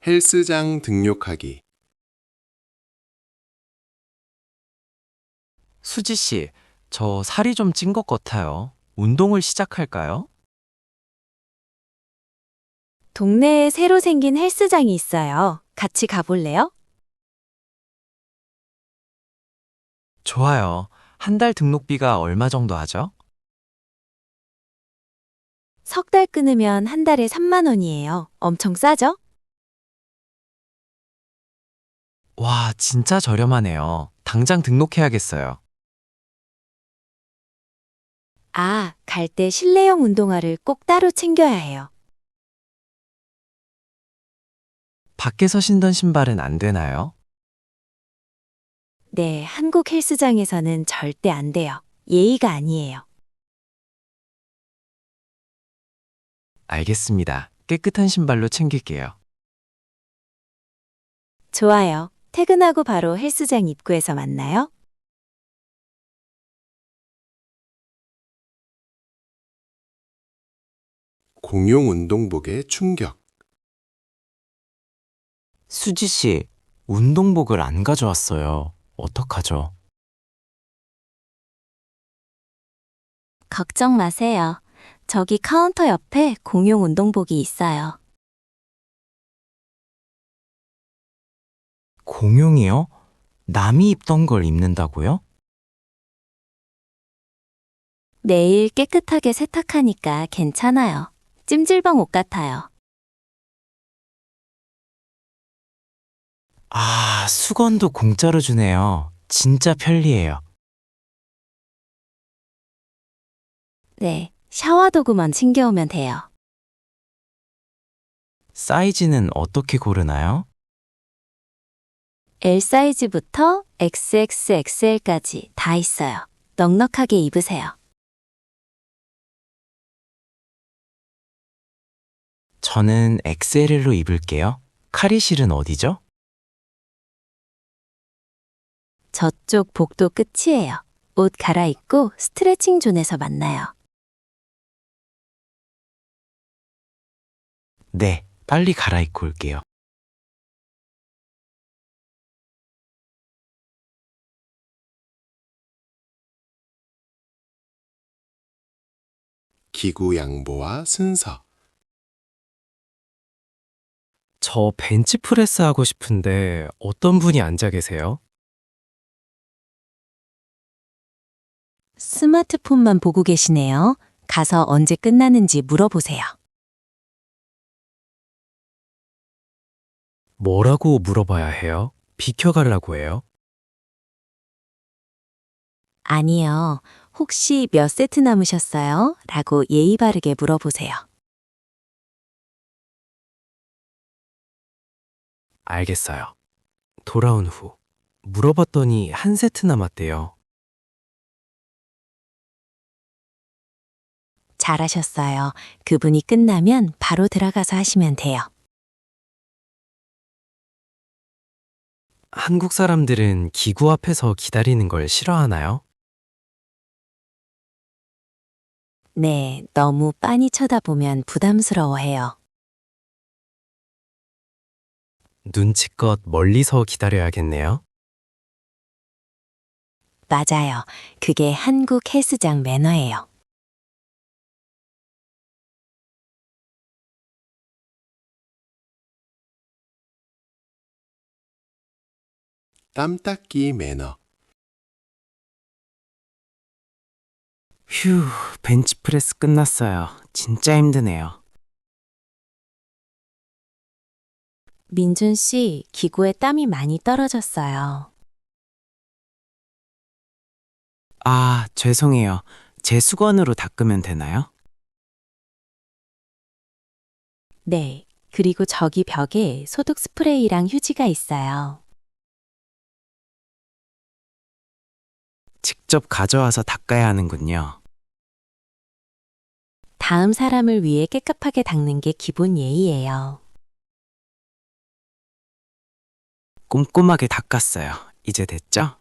헬스장 등록하기. 수지 씨, 저 살이 좀 찐 것 같아요. 운동을 시작할까요? 동네에 새로 생긴 헬스장이 있어요. 같이 가볼래요? 좋아요. 한 달 등록비가 얼마 정도 하죠? 석 달 끊으면 한 달에 3만 원이에요. 엄청 싸죠? 와, 진짜 저렴하네요. 당장 등록해야겠어요. 아, 갈 때 실내용 운동화를 꼭 따로 챙겨야 해요. 밖에서 신던 신발은 안 되나요? 네, 한국 헬스장에서는 절대 안 돼요. 예의가 아니에요. 알겠습니다. 깨끗한 신발로 챙길게요. 좋아요. 퇴근하고 바로 헬스장 입구에서 만나요. 공용 운동복의 충격. 수지 씨, 운동복을 안 가져왔어요. 어떡하죠? 걱정 마세요. 저기 카운터 옆에 공용 운동복이 있어요. 공용이요? 남이 입던 걸 입는다고요? 내일 깨끗하게 세탁하니까 괜찮아요. 찜질방 옷 같아요. 아, 수건도 공짜로 주네요. 진짜 편리해요. 네, 샤워 도구만 챙겨오면 돼요. 사이즈는 어떻게 고르나요? L 사이즈부터 XXXL까지 다 있어요. 넉넉하게 입으세요. 저는 XL로 입을게요. 칼이실은 어디죠? 저쪽 복도 끝이에요. 옷 갈아입고 스트레칭 존에서 만나요. 네, 빨리 갈아입고 올게요. 기구 양보와 순서. 저 벤치프레스 하고 싶은데 어떤 분이 앉아 계세요? 스마트폰만 보고 계시네요. 가서 언제 끝나는지 물어보세요. 뭐라고 물어봐야 해요? 비켜가려고 해요? 아니요. 혹시 몇 세트 남으셨어요? 라고 예의 바르게 물어보세요. 알겠어요. 돌아온 후 물어봤더니 한 세트 남았대요. 잘하셨어요. 그분이 끝나면 바로 들어가서 하시면 돼요. 한국 사람들은 기구 앞에서 기다리는 걸 싫어하나요? 네, 너무 빤히 쳐다보면 부담스러워해요. 눈치껏 멀리서 기다려야겠네요. 맞아요. 그게 한국 헬스장 매너예요. 땀 닦기 매너. 휴, 벤치프레스 끝났어요. 진짜 힘드네요. 민준 씨, 기구에 땀이 많이 떨어졌어요. 아, 죄송해요. 제 수건으로 닦으면 되나요? 네, 그리고 저기 벽에 소독 스프레이랑 휴지가 있어요. 직접 가져와서 닦아야 하는군요. 다음 사람을 위해 깨끗하게 닦는 게 기본 예의예요. 꼼꼼하게 닦았어요. 이제 됐죠?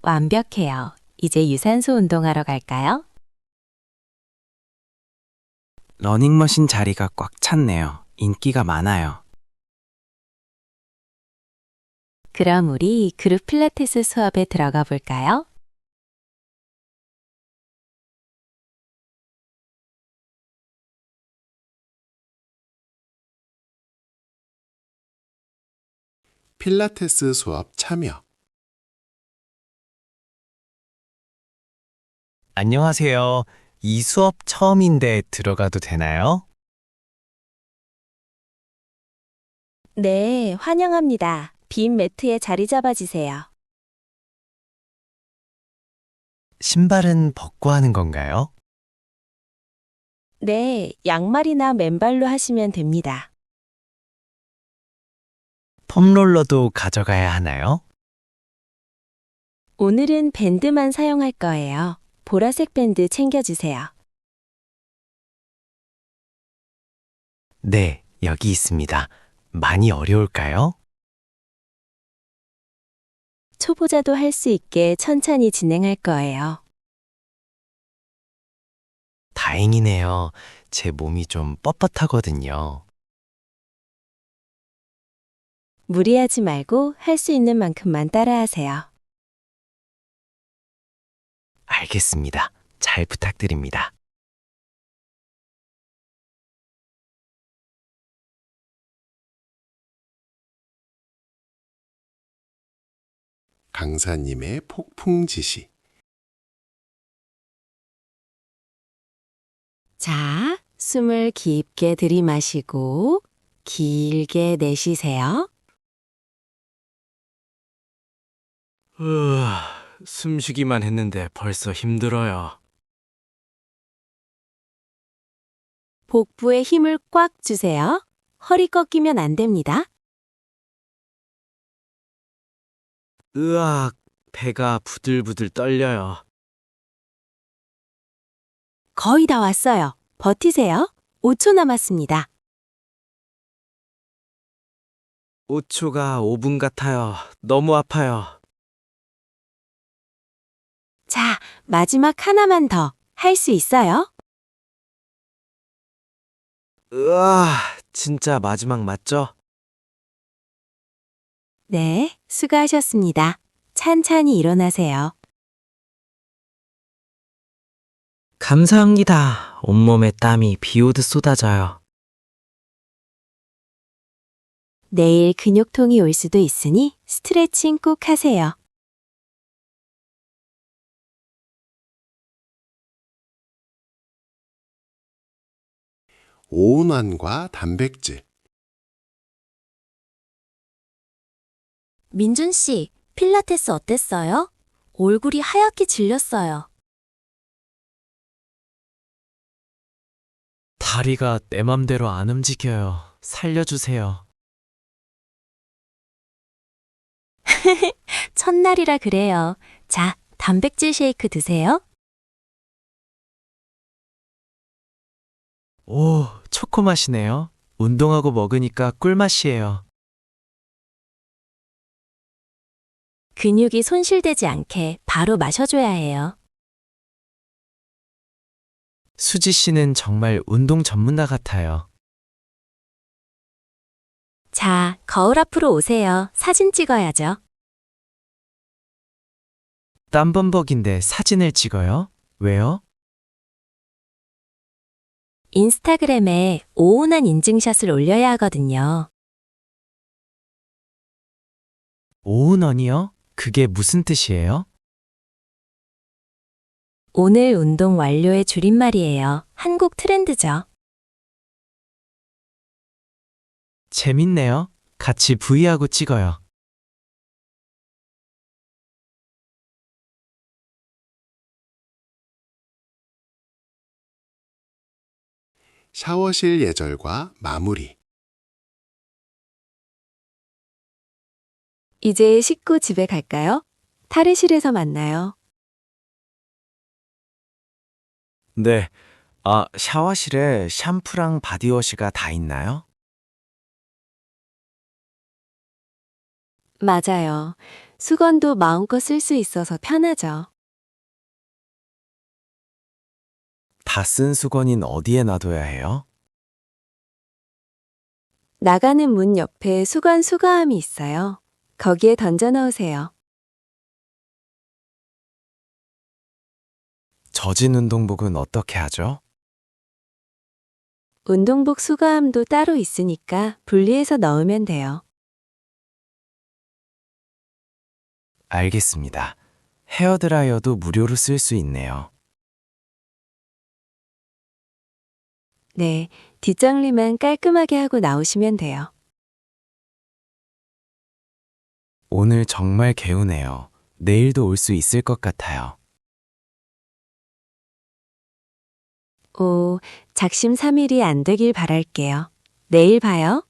완벽해요. 이제 유산소 운동하러 갈까요? 러닝머신 자리가 꽉 찼네요. 인기가 많아요. 그럼 우리 그룹 필라테스 수업에 들어가 볼까요? 필라테스 수업 참여. 안녕하세요. 이 수업 처음인데 들어가도 되나요? 네, 환영합니다. 빈 매트에 자리 잡아주세요. 신발은 벗고 하는 건가요? 네, 양말이나 맨발로 하시면 됩니다. 폼롤러도 가져가야 하나요? 오늘은 밴드만 사용할 거예요. 보라색 밴드 챙겨주세요. 네, 여기 있습니다. 많이 어려울까요? 초보자도 할 수 있게 천천히 진행할 거예요. 다행이네요. 제 몸이 좀 뻣뻣하거든요. 무리하지 말고 할 수 있는 만큼만 따라하세요. 알겠습니다. 잘 부탁드립니다. 강사님의 폭풍 지시. 자, 숨을 깊게 들이마시고 길게 내쉬세요. 숨쉬기만 했는데 벌써 힘들어요. 복부에 힘을 꽉 주세요. 허리 꺾이면 안 됩니다. 으악, 배가 부들부들 떨려요. 거의 다 왔어요. 버티세요. 5초 남았습니다. 5초가 5분 같아요. 너무 아파요. 자, 마지막 하나만 더. 할 수 있어요? 진짜 마지막 맞죠? 네, 수고하셨습니다. 찬찬히 일어나세요. 감사합니다. 온몸에 땀이 비 오듯 쏟아져요. 내일 근육통이 올 수도 있으니 스트레칭 꼭 하세요. 오운환과 단백질. 민준 씨, 필라테스 어땠어요? 얼굴이 하얗게 질렸어요. 다리가 내 맘대로 안 움직여요. 살려주세요. 첫날이라 그래요. 자, 단백질 쉐이크 드세요. 오, 초코 맛이네요. 운동하고 먹으니까 꿀맛이에요. 근육이 손실되지 않게 바로 마셔줘야 해요. 수지 씨는 정말 운동 전문가 같아요. 자, 거울 앞으로 오세요. 사진 찍어야죠. 땀범벅인데 사진을 찍어요? 왜요? 인스타그램에 오운한 인증샷을 올려야 하거든요. 오은원이요? 그게 무슨 뜻이에요? 오늘 운동 완료의 줄임말이에요. 한국 트렌드죠. 재밌네요. 같이 V하고 찍어요. 샤워실 예절과 마무리. 이제 씻고 집에 갈까요? 탈의실에서 만나요. 네. 샤워실에 샴푸랑 바디워시가 다 있나요? 맞아요. 수건도 마음껏 쓸 수 있어서 편하죠. 다 쓴 수건인 어디에 놔둬야 해요? 나가는 문 옆에 수건 수거함이 있어요. 거기에 던져 넣으세요. 젖은 운동복은 어떻게 하죠? 운동복 수거함도 따로 있으니까 분리해서 넣으면 돼요. 알겠습니다. 헤어드라이어도 무료로 쓸 수 있네요. 네, 뒷정리만 깔끔하게 하고 나오시면 돼요. 오늘 정말 개운해요. 내일도 올 수 있을 것 같아요. 오, 작심삼일이 안 되길 바랄게요. 내일 봐요.